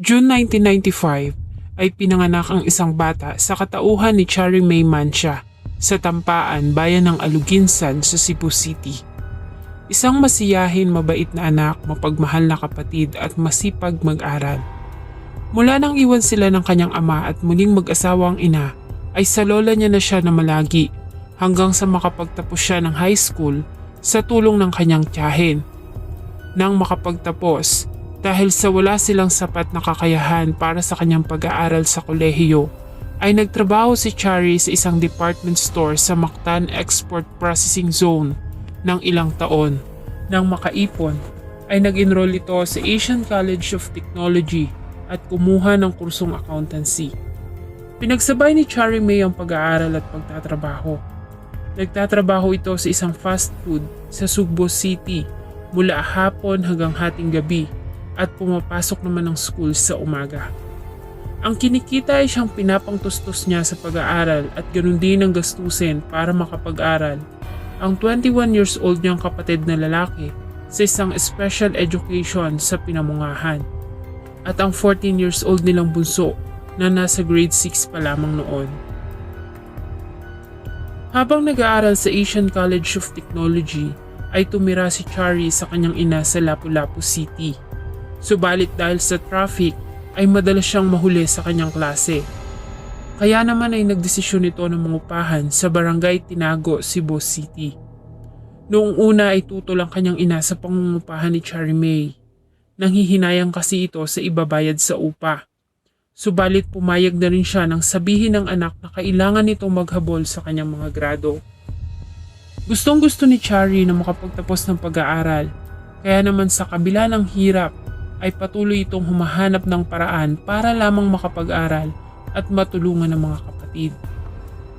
June 1995 ay pinanganak ang isang bata sa katauhan ni Charie May Mancia sa Tampaan, bayan ng Aluginsan sa Cebu City. Isang masiyahin, mabait na anak, mapagmahal na kapatid at masipag mag-aral. Mula nang iwan sila ng kanyang ama at muling mag-asawa ang ina, ay sa lola niya na siya na malagi hanggang sa makapagtapos siya ng high school sa tulong ng kanyang tiyahin. Nang makapagtapos, dahil sa wala silang sapat na kakayahan para sa kanyang pag-aaral sa kolehiyo, ay nagtrabaho si Charie sa isang department store sa Mactan Export Processing Zone ng ilang taon. Nang makaipon, ay nag-enroll ito sa Asian College of Technology at kumuha ng kursong accountancy. Pinagsabay ni Charie May ang pag-aaral at pagtatrabaho. Nagtatrabaho ito sa isang fast food sa Subo City mula hapon hanggang hating gabi at pumapasok naman ng school sa umaga. Ang kinikita ay siyang pinapangtustos niya sa pag-aaral at ganoon din ang gastusin para makapag-aral ang 21 years old niyang kapatid na lalaki sa isang special education sa Pinamungahan at ang 14 years old nilang bunso na nasa grade 6 pa lamang noon. Habang nag-aaral sa Asian College of Technology ay tumira si Charie sa kanyang ina sa Lapu-Lapu City. Subalit dahil sa traffic ay madalas siyang mahuli sa kanyang klase. Kaya naman ay nagdesisyon ito na mangupahan sa Barangay Tinago, Cebu City. Noong una ay tutol ang kanyang ina sa pangungupahan ni Charie May. Nanghihinayang kasi ito sa ibabayad sa upa. Subalit pumayag na rin siya nang sabihin ng anak na kailangan nitong maghabol sa kanyang mga grado. Gustong gusto ni Charie na makapagtapos ng pag-aaral. Kaya naman sa kabila ng hirap ay patuloy itong humahanap ng paraan para lamang makapag-aral at matulungan ng mga kapatid.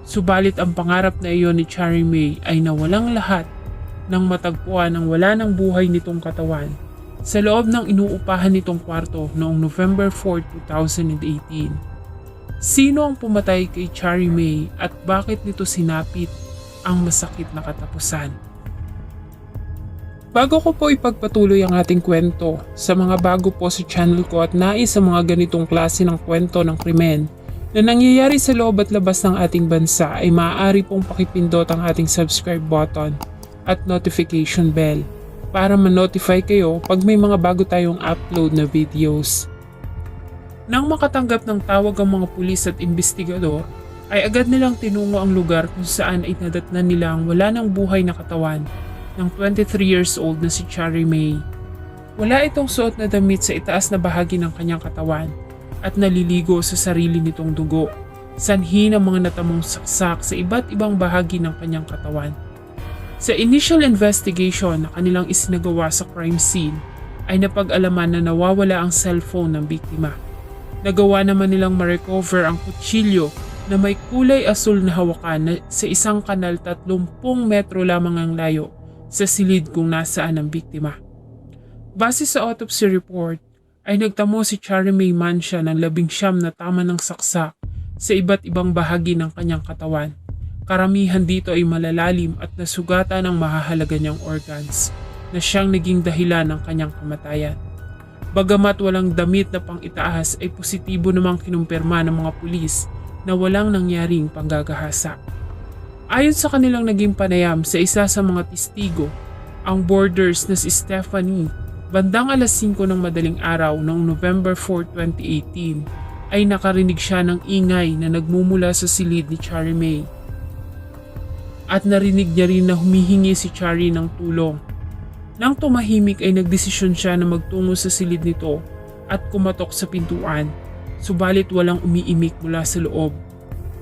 Subalit ang pangarap na iyon ni Charie May ay nawalang lahat nang matagpuan ang wala ng buhay nitong katawan sa loob ng inuupahan nitong kwarto noong November 4, 2018. Sino ang pumatay kay Charie May at bakit nito sinapit ang masakit na katapusan? Bago ko po ipagpatuloy ang ating kwento, sa mga bago po sa channel ko at nais sa mga ganitong klase ng kwento ng krimen na nangyayari sa loob at labas ng ating bansa ay maaari pong pakipindot ang ating subscribe button at notification bell para ma-notify kayo pag may mga bago tayong upload na videos. Nang makatanggap ng tawag ang mga pulis at investigador, ay agad nilang tinungo ang lugar kung saan ay nadatnan nila ang wala ng buhay na katawan ng 23 years old na si Charie May. Wala itong suot na damit sa itaas na bahagi ng kanyang katawan at naliligo sa sarili nitong dugo, sanhi ng mga natamong saksak sa iba't ibang bahagi ng kanyang katawan. Sa initial investigation na kanilang isinagawa sa crime scene ay napag-alaman na nawawala ang cellphone ng biktima. Nagawa naman nilang ma-recover ang kutsilyo na may kulay asul na hawakan na sa isang kanal 30 metro lamang ang layo sa silid kung nasaan ang biktima. Base sa autopsy report, ay nagtamo si Charie May Mancia ng 19 na tama ng saksak sa iba't ibang bahagi ng kanyang katawan. Karamihan dito ay malalalim at nasugatan ang mahahalaga niyang organs na siyang naging dahilan ng kanyang kamatayan. Bagamat walang damit na pang-itaas ay positibo namang kinumpirma ng mga pulis na walang nangyaring panggagahasa. Ayon sa kanilang naging panayam sa isa sa mga testigo, ang boarders na si Stephanie, bandang alas 5 ng madaling araw noong November 4, 2018, ay nakarinig siya ng ingay na nagmumula sa silid ni Charie May. At narinig niya rin na humihingi si Charie ng tulong. Nang tumahimik ay nagdesisyon siya na magtungo sa silid nito at kumatok sa pintuan, subalit walang umiimik mula sa loob.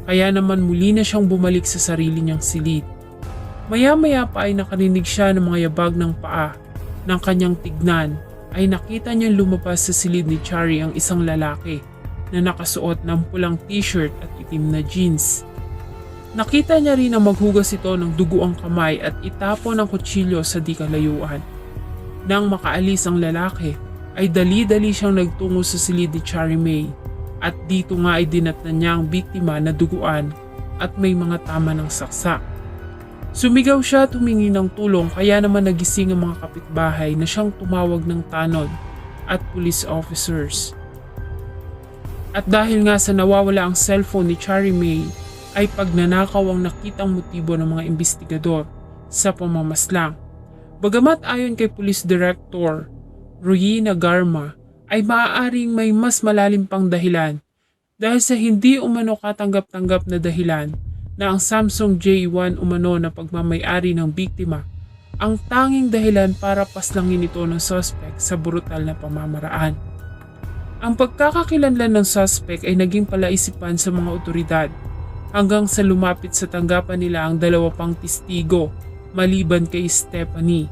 Kaya naman muli na siyang bumalik sa sarili niyang silid. Maya-maya pa ay nakarinig siya ng mga yabag ng paa. Nang kanyang tignan ay nakita niyang lumabas sa silid ni Charie ang isang lalaki na nakasuot ng pulang t-shirt at itim na jeans. Nakita niya rin na maghugas ito ng dugo ang kamay at itapon ang kutsilyo sa di kalayuan. Nang makaalis ang lalaki ay dali-dali siyang nagtungo sa silid ni Charie May. At dito nga ay dinatnan niya ang biktima na duguan at may mga tama ng saksak. Sumigaw siya at humingi ng tulong kaya naman nagising ang mga kapitbahay na siyang tumawag ng tanod at police officers. At dahil nga sa nawawala ang cellphone ni Charlie May, ay pagnanakaw ang nakitang motibo ng mga investigador sa pamamaslang. Bagamat ayon kay Police Director Ruina Garma ay maaaring may mas malalim pang dahilan dahil sa hindi umano katanggap-tanggap na dahilan na ang Samsung J1 umano na pagmamay-ari ng biktima ang tanging dahilan para paslangin ito ng suspect sa brutal na pamamaraan. Ang pagkakakilanlan ng suspect ay naging palaisipan sa mga otoridad hanggang sa lumapit sa tanggapan nila ang dalawa pang testigo maliban kay Stephanie.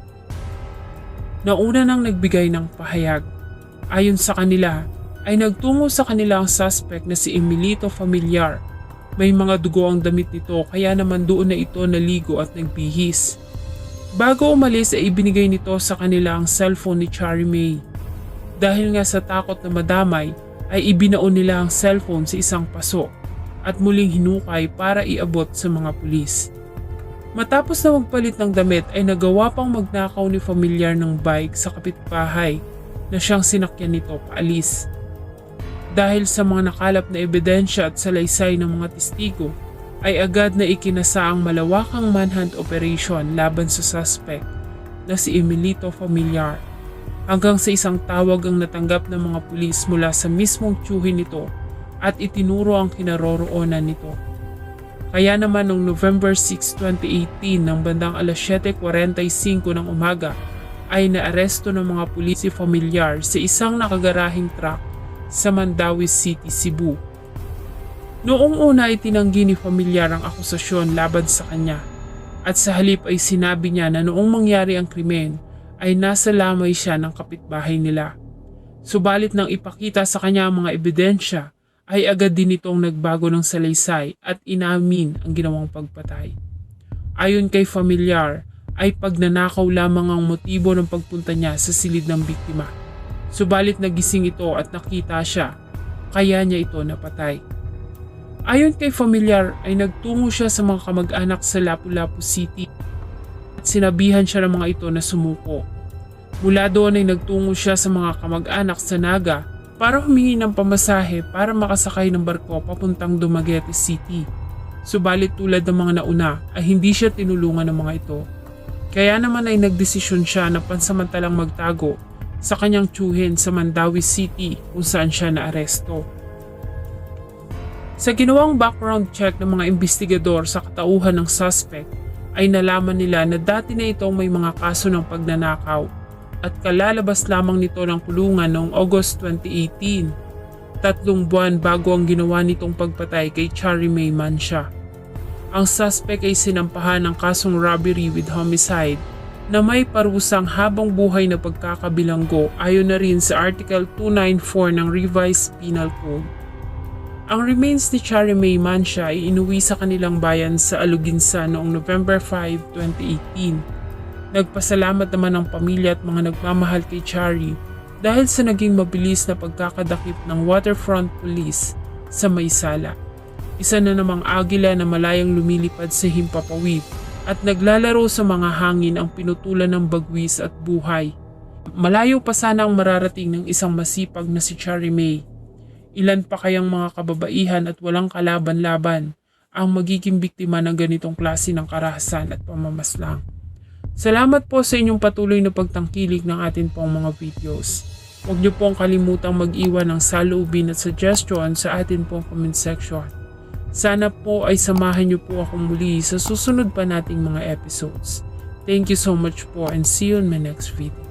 Nauna nang nagbigay ng pahayag. Ayon sa kanila ay nagtungo sa kanila ang suspect na si Emilito Familiar. May mga dugo ang damit nito kaya naman doon na ito naligo at nagbihis. Bago umalis ay ibinigay nito sa kanila ang cellphone ni Charlie May. Dahil nga sa takot na madamay ay ibinaon nila ang cellphone sa isang paso at muling hinukay para iabot sa mga pulis. Matapos na magpalit ng damit ay nagawa pang magnakaw ni Familiar ng bike sa kapitbahay na siyang sinakyan nito paalis. Dahil sa mga nakalap na ebidensya at salaysay ng mga testigo ay agad na ikinasa ang malawakang manhunt operation laban sa suspect na si Emilito Familiar. Hanggang sa isang tawag ang natanggap ng mga pulis mula sa mismong tiyuhin nito at itinuro ang kinaroroonan nito. Kaya naman noong November 6, 2018 ng bandang alas 7:45 ng umaga ay naaresto ng mga pulis si Familiar sa isang nakagarahing truck sa Mandawi City, Cebu. Noong una ay tinanggi ni Familiar ang akusasyon laban sa kanya at sa halip ay sinabi niya na noong mangyari ang krimen ay nasa lamay siya ng kapitbahay nila. Subalit nang ipakita sa kanya ang mga ebidensya, ay agad din itong nagbago ng salaysay at inamin ang ginawang pagpatay. Ayon kay Familiar, ay pagnanakaw lamang ang motibo ng pagpunta niya sa silid ng biktima. Subalit nagising ito at nakita siya, kaya niya ito napatay. Ayon kay Familiar ay nagtungo siya sa mga kamag-anak sa Lapu-Lapu City at sinabihan siya ng mga ito na sumuko. Mula doon ay nagtungo siya sa mga kamag-anak sa Naga para humingi ng pamasahe para makasakay ng barko papuntang Dumaguete City. Subalit tulad ng mga nauna ay hindi siya tinulungan ng mga ito. Kaya naman ay nagdesisyon siya na pansamantalang magtago sa kanyang tiyuhin sa Mandawi City kung saan siya naaresto. Sa ginawang background check ng mga investigador sa katauhan ng suspect ay nalaman nila na dati na itong may mga kaso ng pagnanakaw at kalalabas lamang nito ng kulungan noong August 2018, 3 buwan bago ang ginawa nitong pagpatay kay Charlie May Mancia. Ang suspect ay sinampahan ng kasong robbery with homicide na may parusang habang buhay na pagkakabilanggo ayon na rin sa Article 294 ng Revised Penal Code. Ang remains ni Charlie May Mancia ay inuwi sa kanilang bayan sa Aluginsa noong November 5, 2018. Nagpasalamat naman ang pamilya at mga nagmamahal kay Charlie dahil sa naging mabilis na pagkakadakip ng Waterfront Police sa Maysala. Isa na namang agila na malayang lumilipad sa himpapawid at naglalaro sa mga hangin ang pinutulan ng bagwis at buhay. Malayo pa sana ang mararating ng isang masipag na si Charlie May. Ilan pa kayang mga kababaihan at walang kalaban-laban ang magiging biktima ng ganitong klase ng karahasan at pamamaslang. Salamat po sa inyong patuloy na pagtangkilik ng atin pong mga videos. Huwag niyo pong kalimutang mag-iwan ng saloobin at suggestion sa atin pong comment section. Sana po ay samahan niyo po akong muli sa susunod pa nating mga episodes. Thank you so much po and see you in my next video.